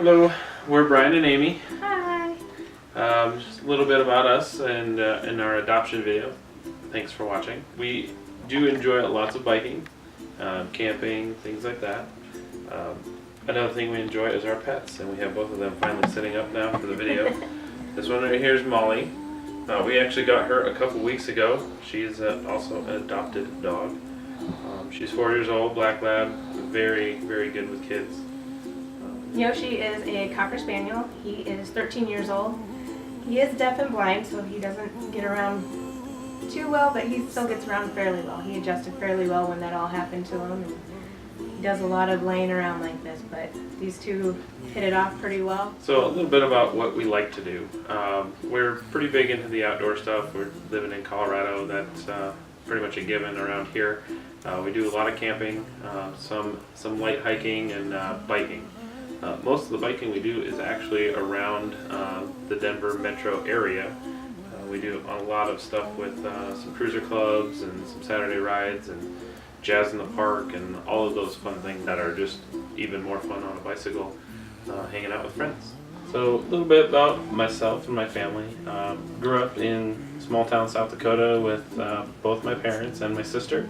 Hello, we're Brian and Amy. Hi. Just a little bit about us and in our adoption video. Thanks for watching. We do enjoy lots of biking, camping, things like that. Another thing we enjoy is our pets, and we have both of them finally sitting up now for the video. This one right here is Molly. We actually got her a couple weeks ago. She's also an adopted dog. She's 4 years old, black lab, very, very good with kids. Yoshi is a Cocker Spaniel. He is 13 years old. He is deaf and blind, so he doesn't get around too well, but he still gets around fairly well. He adjusted fairly well when that all happened to him. And he does a lot of laying around like this, but these two hit it off pretty well. So a little bit about what we like to do. We're pretty big into the outdoor stuff. We're living in Colorado. That's pretty much a given around here. We do a lot of camping, some light hiking and biking. Most of the biking we do is actually around the Denver metro area. We do a lot of stuff with some cruiser clubs and some Saturday rides and jazz in the park and all of those fun things that are just even more fun on a bicycle, hanging out with friends. So a little bit about myself and my family. Grew up in small town South Dakota with both my parents and my sister.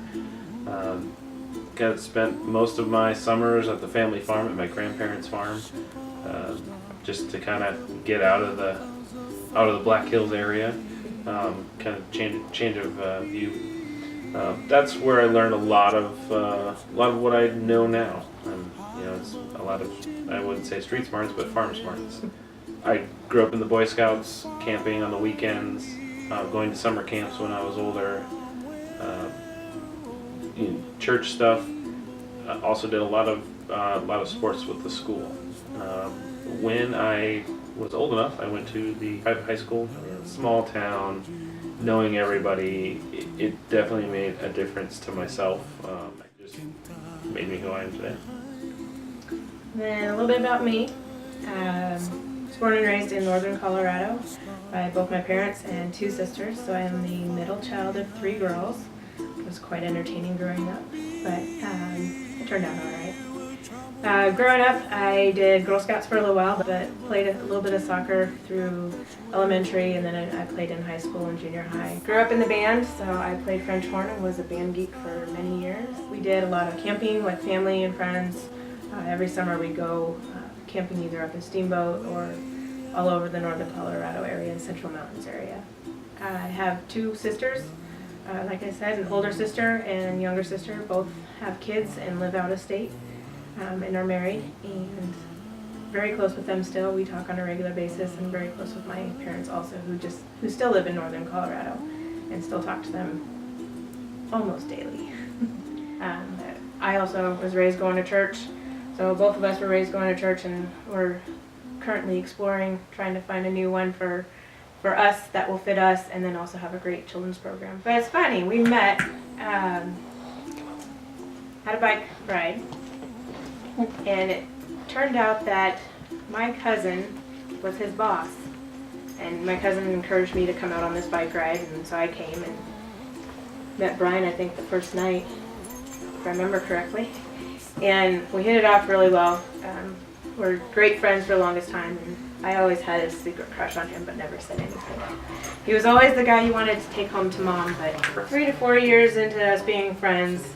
Spent most of my summers at the family farm at my grandparents' farm, just to kind of get out of the Black Hills area, kind of change of view. That's where I learned a lot of what I know now. It's a lot of, I wouldn't say street smarts, but farm smarts. I grew up in the Boy Scouts, camping on the weekends, going to summer camps when I was older. Church stuff. Also did a lot of sports with the school. When I was old enough, I went to the private high school. Small town, knowing everybody, it definitely made a difference to myself. It just made me who I am today. Then a little bit about me. I was born and raised in northern Colorado by both my parents and two sisters, so I am the middle child of three girls. It was quite entertaining growing up, but it turned out all right. Growing up, I did Girl Scouts for a little while, but played a little bit of soccer through elementary, and then I played in high school and junior high. Grew up in the band, so I played French horn and was a band geek for many years. We did a lot of camping with family and friends. Every summer we go camping either up in Steamboat or all over the northern Colorado area and Central Mountains area. I have two sisters. Like I said, an older sister and younger sister both have kids and live out of state and are married, and very close with them still. We talk on a regular basis, and very close with my parents also, who still live in northern Colorado and still talk to them almost daily. I also was raised going to church, so both of us were raised going to church, and we're currently exploring, trying to find a new one for us that will fit us, and then also have a great children's program. But it's funny, we met at a bike ride, and it turned out that my cousin was his boss, and my cousin encouraged me to come out on this bike ride, and so I came and met Brian, I think the first night, if I remember correctly, and we hit it off really well. We're great friends for the longest time, and I always had a secret crush on him, but never said anything. He was always the guy you wanted to take home to mom, but 3 to 4 years into us being friends,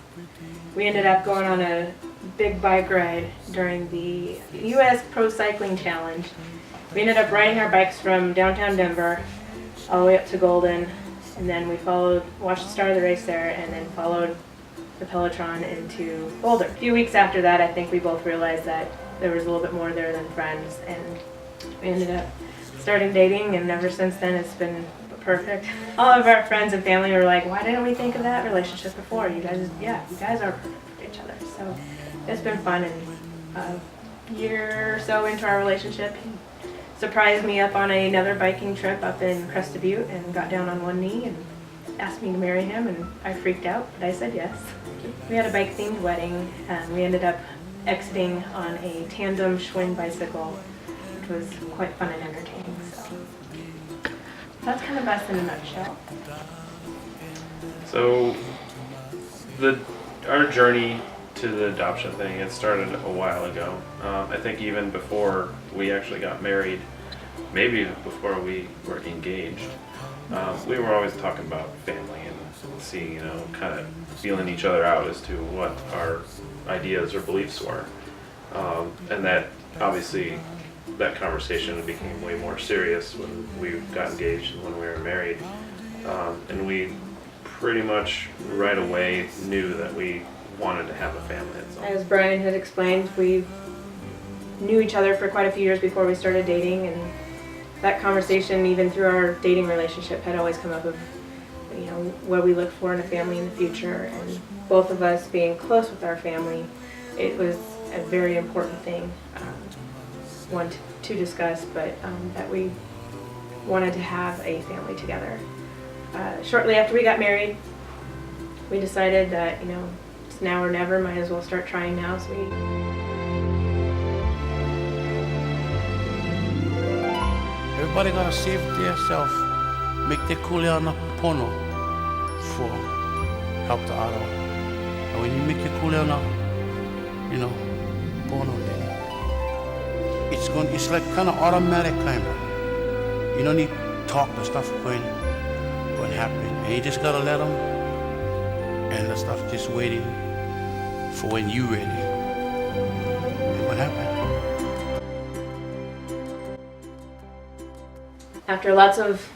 we ended up going on a big bike ride during the U.S. Pro Cycling Challenge. We ended up riding our bikes from downtown Denver all the way up to Golden, and then we watched the start of the race there, and then followed the Peloton into Boulder. A few weeks after that, I think we both realized that there was a little bit more there than friends, and we ended up starting dating, and ever since then it's been perfect. All of our friends and family were like, why didn't we think of that relationship before? You guys are perfect for each other. So it's been fun, and a year or so into our relationship, he surprised me up on another biking trip up in Crested Butte and got down on one knee and asked me to marry him, and I freaked out, but I said yes. We had a bike-themed wedding, and we ended up exiting on a tandem Schwinn bicycle, which was quite fun and entertaining. So that's kind of us in a nutshell. So our journey to into the adoption thing, it started a while ago. I think even before we actually got married, maybe even before we were engaged, we were always talking about family and seeing, kind of feeling each other out as to what our ideas or beliefs were. And that obviously that conversation became way more serious when we got engaged and when we were married. And we pretty much right away knew that we wanted to have a family at some point. As Brian had explained, we knew each other for quite a few years before we started dating, and that conversation, even through our dating relationship, had always come up of, what we look for in a family in the future. And both of us being close with our family, it was a very important thing, one to discuss, but that we wanted to have a family together. Shortly after we got married, we decided that, it's now or never, might as well start trying now. So everybody gotta save themselves, make their kuleana pono for help the other. And when you make your kuleana, pono, then it's like kind of automatic kind of. You don't need to talk, the stuff going happen. And you just gotta let them, and the stuff just waiting for when you ready. And what happened? after lots of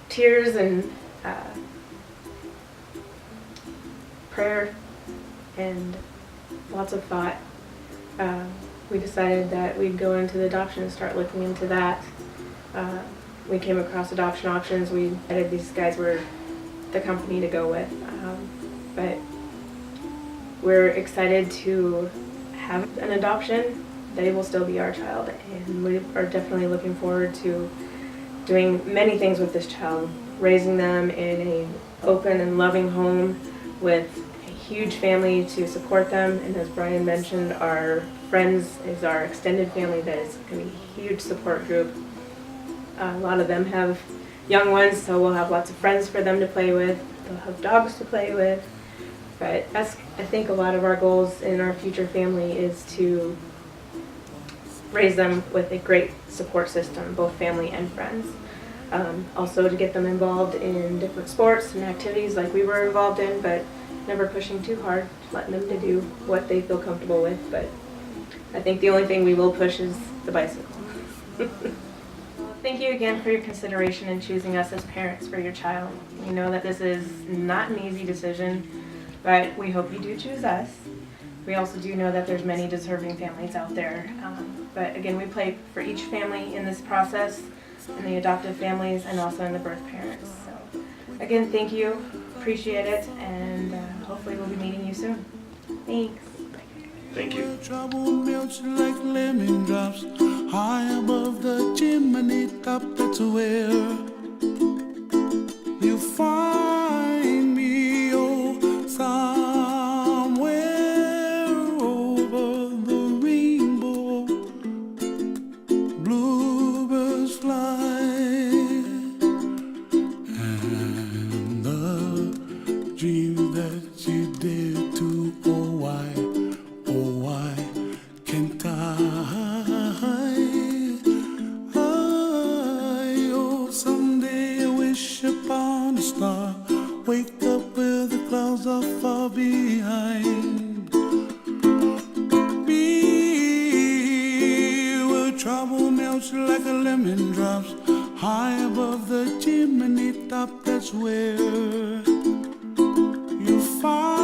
tears and prayer and lots of thought, we decided that we'd go into the adoption and start looking into that. We came across Adoption Options. We decided these guys were the company to go with. But we're excited to have an adoption. They will still be our child, and we are definitely looking forward to doing many things with this child, raising them in an open and loving home with a huge family to support them. And as Brian mentioned, our friends is our extended family that is going to be a huge support group. A lot of them have young ones, so we'll have lots of friends for them to play with. They'll have dogs to play with. But that's, I think, a lot of our goals in our future family is to raise them with a great support system, both family and friends. Also to get them involved in different sports and activities like we were involved in, but never pushing too hard, letting them to do what they feel comfortable with. But I think the only thing we will push is the bicycle. Thank you again for your consideration in choosing us as parents for your child. We know that this is not an easy decision, but we hope you do choose us. We also do know that there's many deserving families out there. But again, we play for each family in this process, in the adoptive families and also in the birth parents. So again, thank you, appreciate it, and hopefully we'll be meeting you soon. Thanks. Thank you. Trouble melts like lemon drops high above the chimney top. That's where you find me, oh, somewhere over the rainbow. Bluebirds fly, and the dreams that you dare to, oh why can't oh, someday I wish upon a star, wake up where the clouds are far behind me, where trouble melts like a lemon drops high above the chimney top. That's where you find